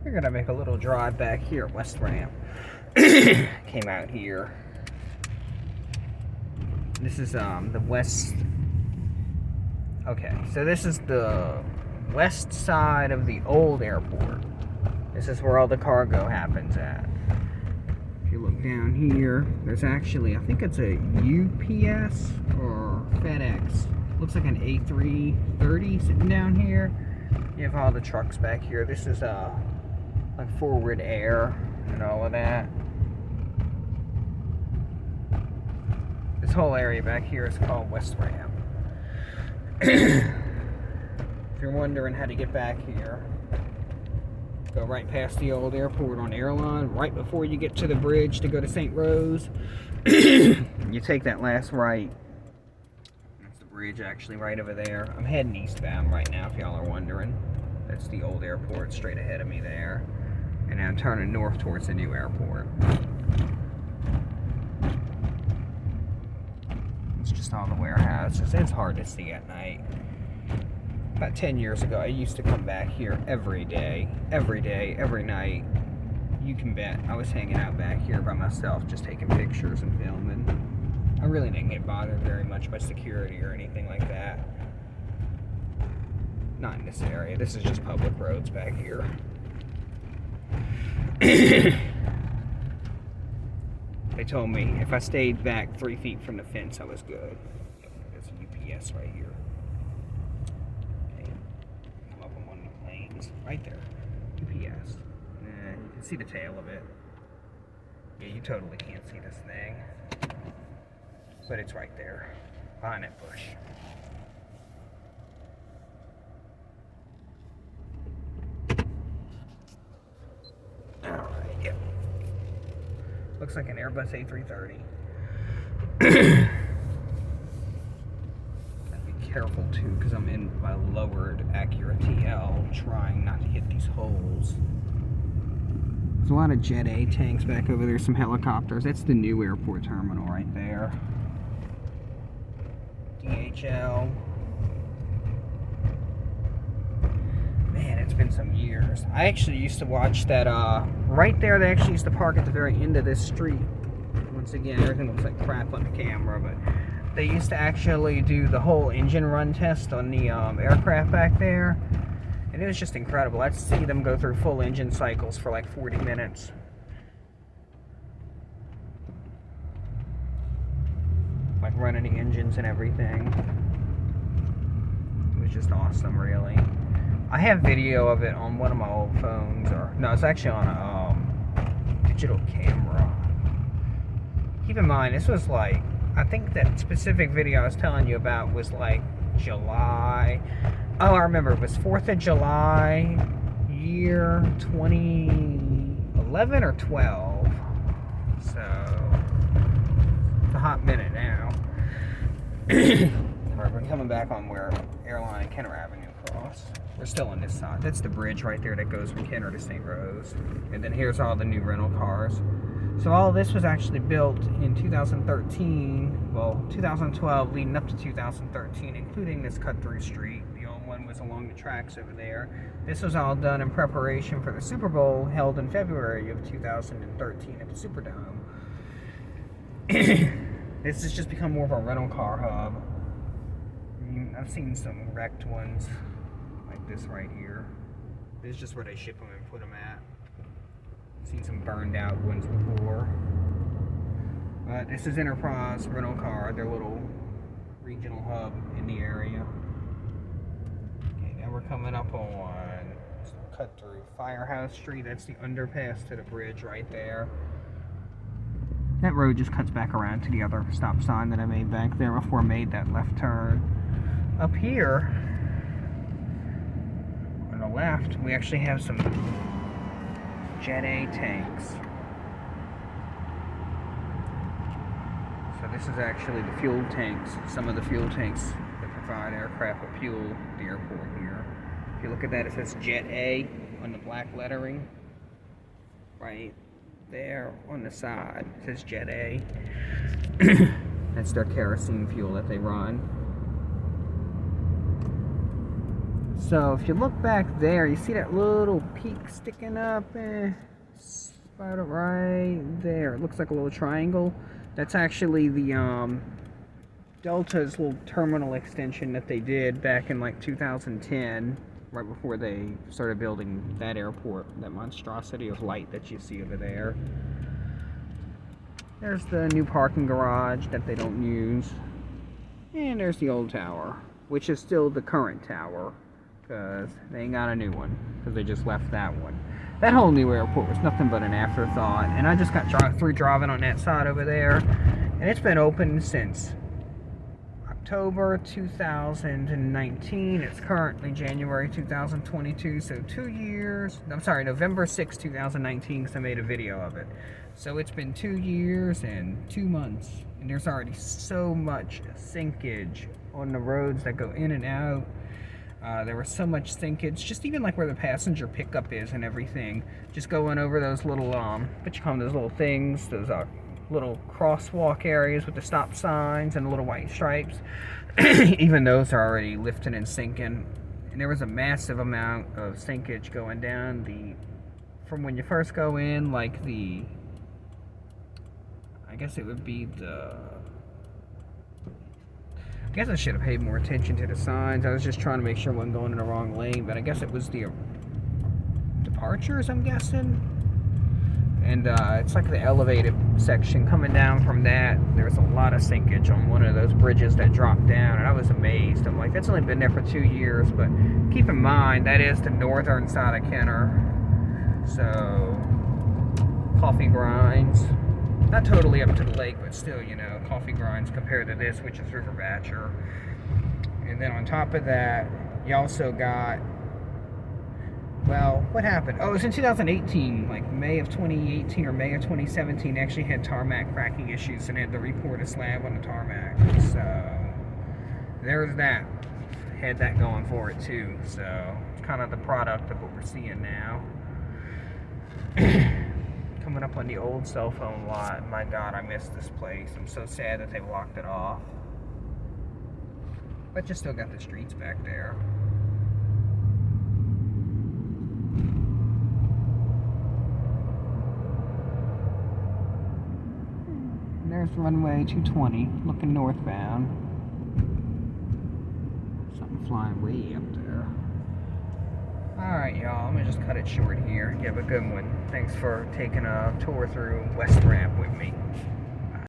We're gonna make a little drive back here at West Ramp. Came out here. This is the west. Okay, so this is the west side of the old airport. This is where all the cargo happens at. If you look down here, there's actually, I think it's a UPS or FedEx. Looks like an A330 sitting down here. You have all the trucks back here. This is like Forward Air and all of that. This whole area back here is called West Ramp. If you're wondering how to get back here, go right past the old airport on Airline, right before you get to the bridge to go to St. Rose. You take that last right. That's the bridge actually right over there. I'm heading eastbound right now if y'all are wondering. That's the old airport straight ahead of me there. And now I'm turning north towards the new airport. It's just all the warehouses. It's hard to see at night. About 10 years ago, I used to come back here every day, every night. You can bet I was hanging out back here by myself, just taking pictures and filming. I really didn't get bothered very much by security or anything like that. Not in this area. This is just public roads back here. They told me if I stayed back 3 feet from the fence, I was good. There's a UPS right here. Okay. Come up on one of the planes. Right there. UPS. You can see the tail of it. Yeah, you totally can't see this thing. But it's right there. Behind that bush. Alright, yeah. Looks like an Airbus A330. Gotta be careful too, because I'm in my lowered Acura TL, trying not to hit these holes. There's a lot of Jet A tanks back over there, some helicopters. That's the new airport terminal right there. DHL. Man, it's been some years. I actually used to watch that, right there, they actually used to park at the very end of this street. Once again, everything looks like crap on the camera, but they used to actually do the whole engine run test on the aircraft back there. And it was just incredible. I'd see them go through full engine cycles for like 40 minutes. Like running the engines and everything. It was just awesome, really. I have video of it on one of my old phones, or no, it's actually on a digital camera. Keep in mind, this was like, I think that specific video I was telling you about was like July. Oh, I remember, it was 4th of July, year 2011 or 12. So, it's a hot minute now. Alright, we're coming back on where Airline and Kenner Avenue cross. We're still on this side. That's the bridge right there that goes from Kenner to St. Rose. And then here's all the new rental cars. So all this was actually built in 2013, well, 2012 leading up to 2013, including this cut-through street. The old one was along the tracks over there. This was all done in preparation for the Super Bowl held in February of 2013 at the Superdome. This has just become more of a rental car hub. I mean, I've seen some wrecked ones like this right here. This is just where they ship them and put them at. Seen some burned out ones before. But this is Enterprise Rental Car, their little regional hub in the area. Okay, now we're coming up on cut through Firehouse Street. That's the underpass to the bridge right there. That road just cuts back around to the other stop sign that I made back there before I made that left turn. Up here, on the left, we actually have some Jet A tanks. So this is actually the fuel tanks, some of the fuel tanks that provide aircraft with fuel at the airport here. If you look at that, it says Jet A on the black lettering. Right there on the side, it says Jet A. That's their kerosene fuel that they run. So if you look back there, you see that little peak sticking up? About right there. It looks like a little triangle. That's actually the Delta's little terminal extension that they did back in like 2010, right before they started building that airport, that monstrosity of light that you see over there. There's the new parking garage that they don't use. And there's the old tower, which is still the current tower, because they ain't got a new one, because they just left that one. That whole new airport was nothing but an afterthought, and I just got through driving on that side over there, and it's been open since October 2019. It's currently January 2022, so 2 years. I'm sorry, November 6, 2019, because I made a video of it. So it's been 2 years and 2 months, and there's already so much sinkage on the roads that go in and out. There was so much sinkage, just even like where the passenger pickup is and everything. Just going over those little, what you call them, those little things, those little crosswalk areas with the stop signs and the little white stripes. Even those are already lifting and sinking. And there was a massive amount of sinkage going down from when you first go in, like I guess it would be I guess I should have paid more attention to the signs. I was just trying to make sure I wasn't going in the wrong lane, but I guess it was the departures, I'm guessing. And it's like the elevated section coming down from that. There was a lot of sinkage on one of those bridges that dropped down, and I was amazed. I'm like, that's only been there for 2 years, but keep in mind, that is the northern side of Kenner. So, coffee grinds. Not totally up to the lake, but still, coffee grinds compared to this, which is River Batcher. And then on top of that, you also got, well, what happened? Oh, it was in 2018, like May of 2018 or May of 2017, they actually had tarmac cracking issues and had to report a slab on the tarmac. So, there's that. Had that going for it too. So, it's kind of the product of what we're seeing now. Coming up on the old cell phone lot. My God, I miss this place. I'm so sad that they locked it off. But you still got the streets back there. And there's runway 220, looking northbound. Something flying way up there. Alright, y'all, I'm gonna just cut it short here. You have a good one. Thanks for taking a tour through West Ramp with me.